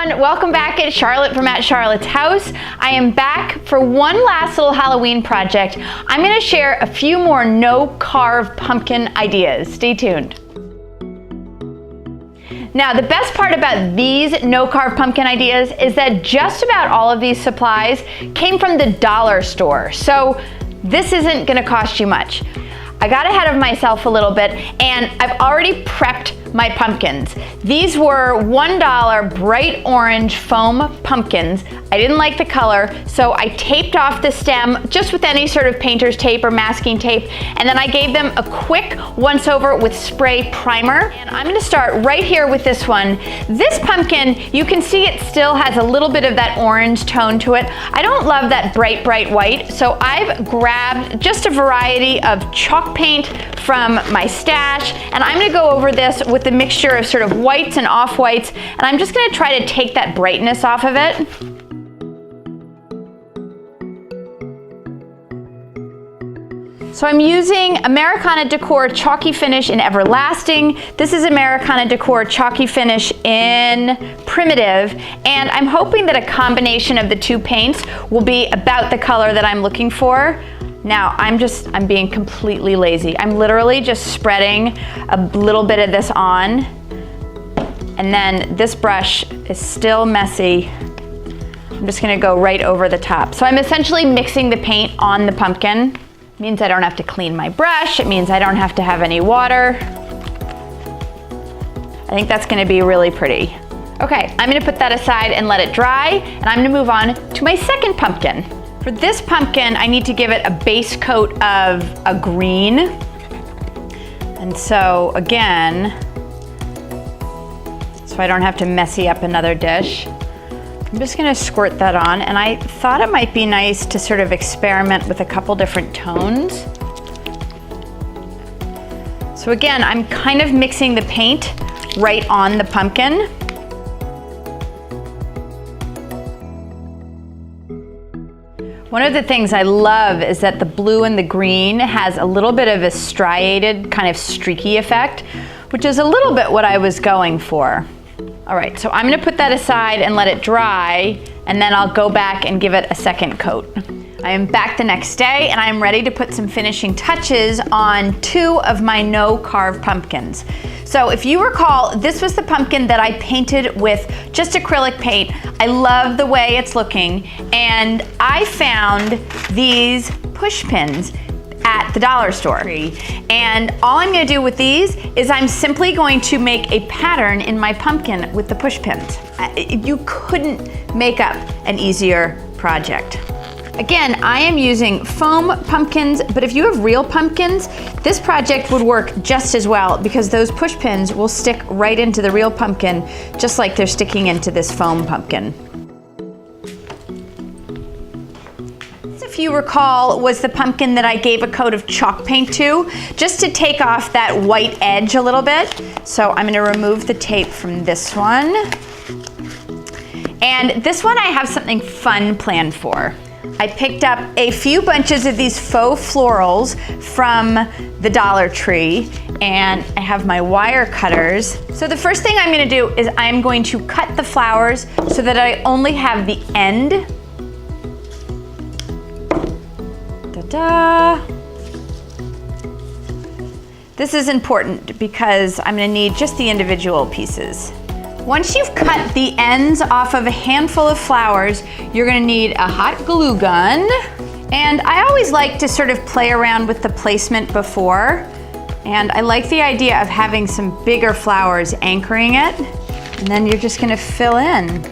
everyone, welcome back. It's Charlotte from At Charlotte's House. I am back for one last little Halloween project. I'm going to share a few more no carve pumpkin ideas. Stay tuned. Now, the best part about these no carve pumpkin ideas is that just about all of these supplies came from the dollar store, so this isn't going to cost you much. I got ahead of myself a little bit and I've already prepped my pumpkins. These were $1 bright orange foam pumpkins. I didn't like the color, so I taped off the stem just with any sort of painter's tape or masking tape, and then I gave them a quick once over with spray primer. And I'm gonna start right here with this one. This pumpkin, you can see it still has a little bit of that orange tone to it. I don't love that bright white, so I've grabbed just a variety of chalk paint from my stash, and I'm gonna go over this with a mixture of sort of whites and off-whites, and I'm just gonna try to take that brightness off of it. So I'm using Americana Decor Chalky Finish in Everlasting. This is Americana Decor Chalky Finish in Primitive, and I'm hoping that a combination of the two paints will be about the color that I'm looking for. Now, I'm being completely lazy. I'm literally just spreading a little bit of this on, and then this brush is still messy. I'm just gonna go right over the top. So I'm essentially mixing the paint on the pumpkin. It means I don't have to clean my brush. It means I don't have to have any water. I think that's gonna be really pretty. Okay, I'm gonna put that aside and let it dry, and I'm gonna move on to my second pumpkin. For this pumpkin, I need to give it a base coat of a green. And so again, so I don't have to messy up another dish, I'm just gonna squirt that on, and I thought it might be nice to sort of experiment with a couple different tones. So again, I'm kind of mixing the paint right on the pumpkin. One of the things I love is that the blue and the green has a little bit of a striated, kind of streaky effect, which is a little bit what I was going for. All right, so I'm gonna put that aside and let it dry, and then I'll go back and give it a second coat. I am back the next day, and I'm ready to put some finishing touches on two of my no carve pumpkins. So if you recall, this was the pumpkin that I painted with just acrylic paint. I love the way it's looking, and I found these push pins at the dollar store. And all I'm gonna do with these is I'm simply going to make a pattern in my pumpkin with the push pins. You couldn't make up an easier project. Again, I am using foam pumpkins, but if you have real pumpkins, this project would work just as well because those push pins will stick right into the real pumpkin, just like they're sticking into this foam pumpkin. This, if you recall, was the pumpkin that I gave a coat of chalk paint to, just to take off that white edge a little bit. So I'm gonna remove the tape from this one. And this one I have something fun planned for. I picked up a few bunches of these faux florals from the Dollar Tree, and I have my wire cutters. So the first thing I'm gonna do is I'm going to cut the flowers so that I only have the end. Ta-da! This is important because I'm gonna need just the individual pieces. Once you've cut the ends off of a handful of flowers, you're gonna need a hot glue gun. And I always like to sort of play around with the placement before. And I like the idea of having some bigger flowers anchoring it. And then you're just gonna fill in.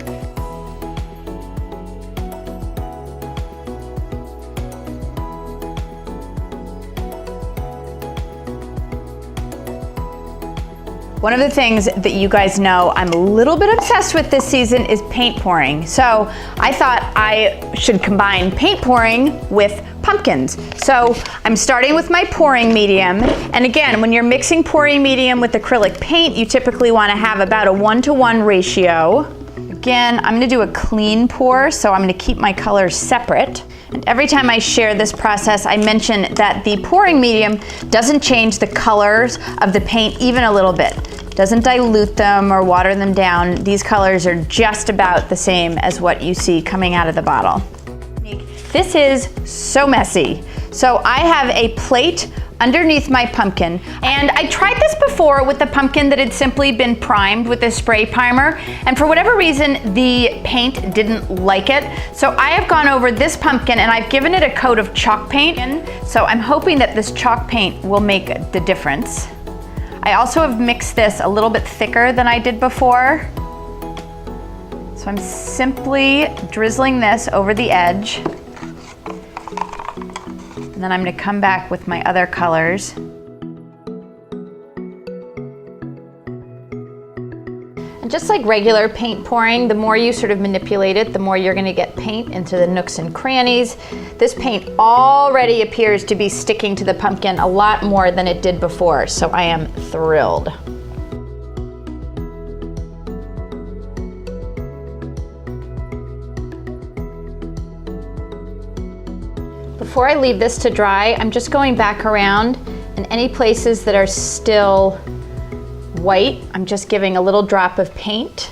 One of the things that you guys know I'm a little bit obsessed with this season is paint pouring. So I thought I should combine paint pouring with pumpkins. So I'm starting with my pouring medium. And again, when you're mixing pouring medium with acrylic paint, you typically want to have about a 1-to-1 ratio. Again, I'm gonna do a clean pour, so I'm gonna keep my colors separate. And every time I share this process, I mention that the pouring medium doesn't change the colors of the paint even a little bit. Doesn't dilute them or water them down. These colors are just about the same as what you see coming out of the bottle. This is so messy. So I have a plate underneath my pumpkin, and I tried this before with the pumpkin that had simply been primed with a spray primer, and for whatever reason the paint didn't like it. So I have gone over this pumpkin and I've given it a coat of chalk paint, so I'm hoping that this chalk paint will make the difference. I also have mixed this a little bit thicker than I did before. So I'm simply drizzling this over the edge. And then I'm going to come back with my other colors. And just like regular paint pouring, the more you sort of manipulate it, the more you're going to get paint into the nooks and crannies. This paint already appears to be sticking to the pumpkin a lot more than it did before, so I am thrilled. Before I leave this to dry, I'm just going back around, and any places that are still white, I'm just giving a little drop of paint.